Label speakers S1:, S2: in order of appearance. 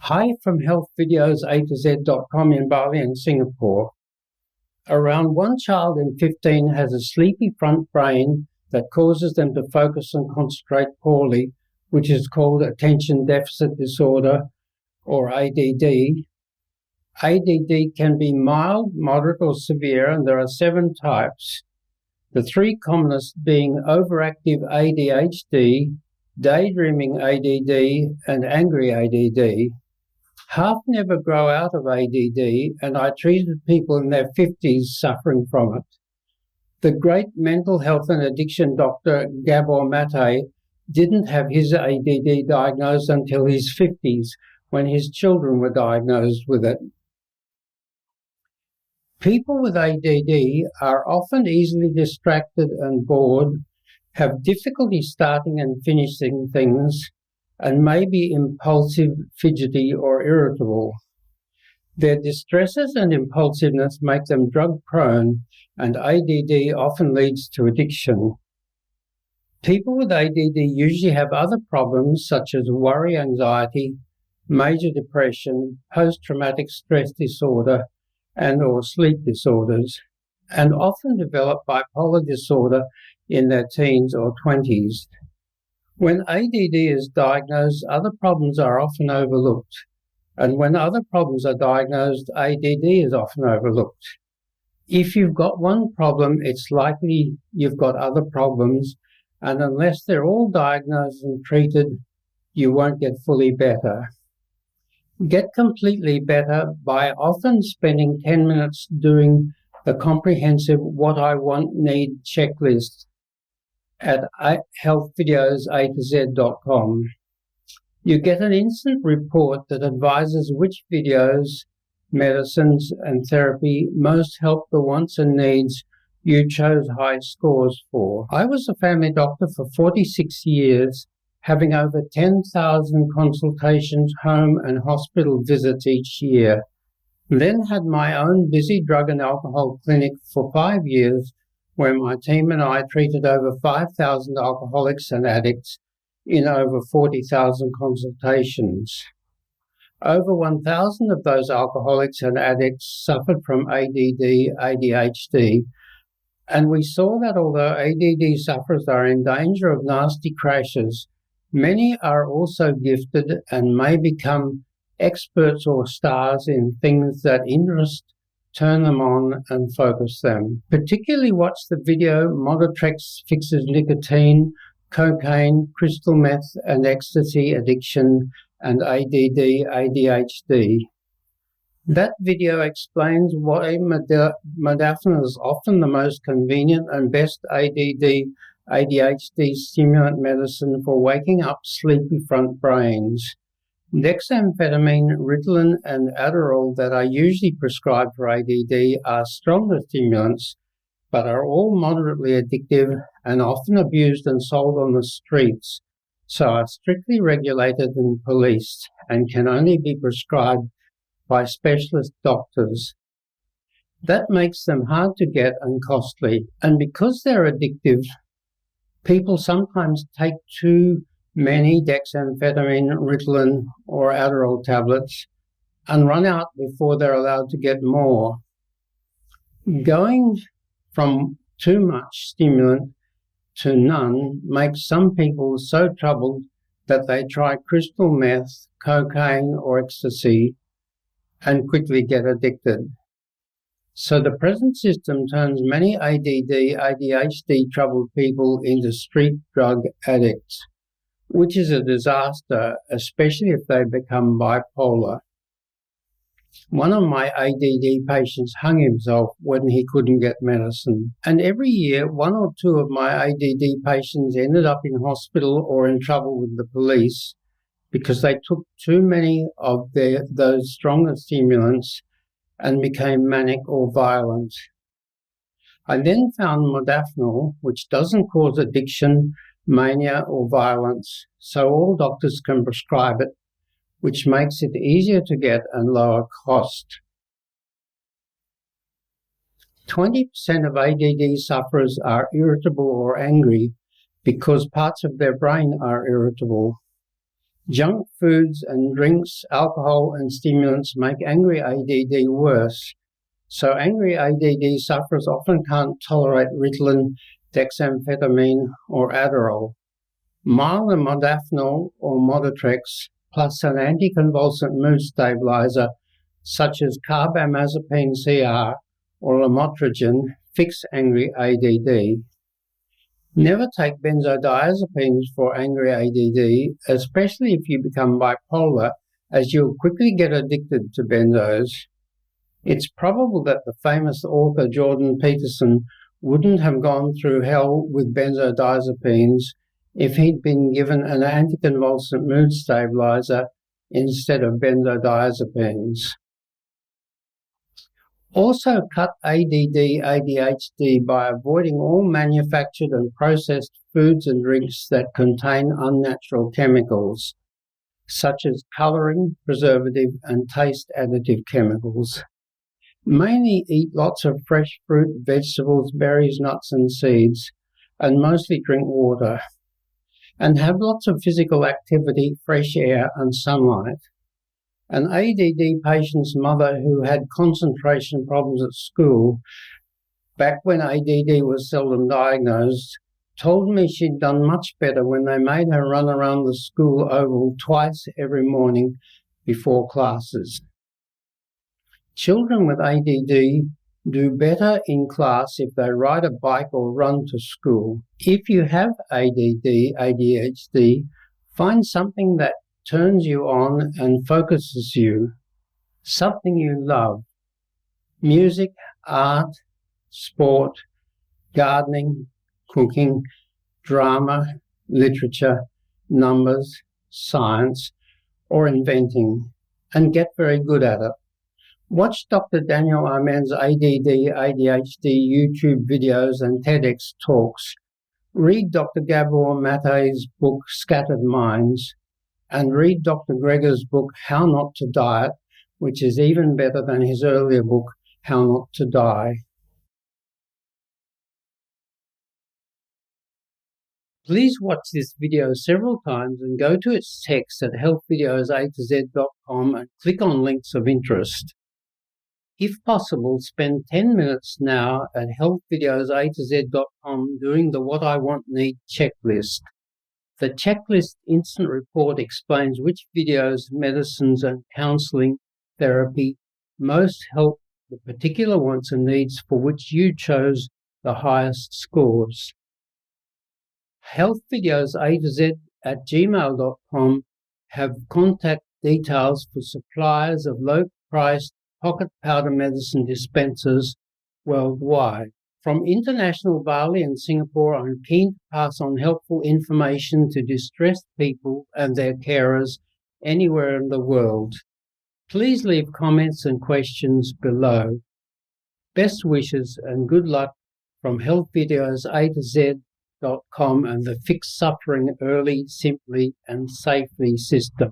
S1: Hi from healthvideos A to Z.com in Bali and Singapore. Around 1 child in 15 has a sleepy front brain that causes them to focus and concentrate poorly, which is called attention deficit disorder or ADD. ADD can be mild, moderate or severe, and there are 7 types. The 3 commonest being overactive ADHD, daydreaming ADD, and angry ADD. Half never grow out of ADD, and I treated people in their 50s suffering from it. The great mental health and addiction doctor Gabor Mate didn't have his ADD diagnosed until his 50s, when his children were diagnosed with it. People with ADD are often easily distracted and bored, have difficulty starting and finishing things, and may be impulsive, fidgety, or irritable. Their distresses and impulsiveness make them drug-prone, and ADD often leads to addiction. People with ADD usually have other problems such as worry, anxiety, major depression, post-traumatic stress disorder, and/or sleep disorders, and often develop bipolar disorder in their teens or 20s. When ADD is diagnosed, other problems are often overlooked, and when other problems are diagnosed, ADD is often overlooked. If you've got one problem, it's likely you've got other problems, and unless they're all diagnosed and treated, you won't get fully better. Get completely better by often spending 10 minutes doing the comprehensive What I Want Need checklist at healthvideos A to Z.com. You get an instant report that advises which videos, medicines, and therapy most help the wants and needs you chose high scores for. I was a family doctor for 46 years, having over 10,000 consultations, home and hospital visits each year. Then had my own busy drug and alcohol clinic for 5 years, where my team and I treated over 5,000 alcoholics and addicts in over 40,000 consultations. Over 1,000 of those alcoholics and addicts suffered from ADD, ADHD, and we saw that although ADD sufferers are in danger of nasty crashes, many are also gifted and may become experts or stars in things that interest, turn them on and focus them. Particularly watch the video Modotrex Fixes Nicotine, Cocaine, Crystal Meth and Ecstasy Addiction and ADD, ADHD. That video explains why modafinil is often the most convenient and best ADD, ADHD stimulant medicine for waking up sleepy front brains. Dexamphetamine, Ritalin, and Adderall that are usually prescribed for ADD are stronger stimulants, but are all moderately addictive and often abused and sold on the streets, so are strictly regulated and policed, and can only be prescribed by specialist doctors. That makes them hard to get and costly, and because they're addictive, people sometimes take too many dexamphetamine, Ritalin, or Adderall tablets and run out before they're allowed to get more. Going from too much stimulant to none makes some people so troubled that they try crystal meth, cocaine, or ecstasy and quickly get addicted. So the present system turns many ADD, ADHD troubled people into street drug addicts, which is a disaster, especially if they become bipolar. One of my ADD patients hung himself when he couldn't get medicine. And every year, 1 or 2 of my ADD patients ended up in hospital or in trouble with the police because they took too many of those stronger stimulants and became manic or violent. I then found modafinil, which doesn't cause addiction, mania, or violence, so all doctors can prescribe it, which makes it easier to get and lower cost. 20% of ADD sufferers are irritable or angry because parts of their brain are irritable. Junk foods and drinks, alcohol and stimulants make angry ADD worse. So angry ADD sufferers often can't tolerate Ritalin, dexamphetamine or Adderall. Mild modafinil or Moditrex plus an anticonvulsant mood stabilizer such as carbamazepine CR or lamotrigine fix angry ADD. Never take benzodiazepines for angry ADD, especially if you become bipolar, as you'll quickly get addicted to benzos. It's probable that the famous author Jordan Peterson wouldn't have gone through hell with benzodiazepines if he'd been given an anticonvulsant mood stabilizer instead of benzodiazepines. Also cut ADD, ADHD by avoiding all manufactured and processed foods and drinks that contain unnatural chemicals, such as colouring, preservative and taste additive chemicals. Mainly eat lots of fresh fruit, vegetables, berries, nuts and seeds, and mostly drink water. And have lots of physical activity, fresh air and sunlight. An ADD patient's mother who had concentration problems at school, back when ADD was seldom diagnosed, told me she'd done much better when they made her run around the school oval twice every morning before classes. Children with ADD do better in class if they ride a bike or run to school. If you have ADD, ADHD, find something that turns you on and focuses you, something you love. Music, art, sport, gardening, cooking, drama, literature, numbers, science, or inventing, and get very good at it. Watch Dr. Daniel Amen's ADD, ADHD YouTube videos and TEDx talks. Read Dr. Gabor Mate's book, Scattered Minds, and read Dr. Greger's book, How Not to Diet, which is even better than his earlier book, How Not to Die. Please watch this video several times and go to its text at healthvideos.com and click on links of interest. If possible, spend 10 minutes now at healthvideos.com doing the What I Want Need checklist. The checklist instant report explains which videos, medicines and counselling therapy most help the particular wants and needs for which you chose the highest scores. healthvideos@gmail.com have contact details for suppliers of low-priced pocket powder medicine dispensers worldwide. From international Bali and Singapore, I'm keen to pass on helpful information to distressed people and their carers anywhere in the world. Please leave comments and questions below. Best wishes and good luck from healthvideos.com and the Fix Suffering Early, Simply and Safely system.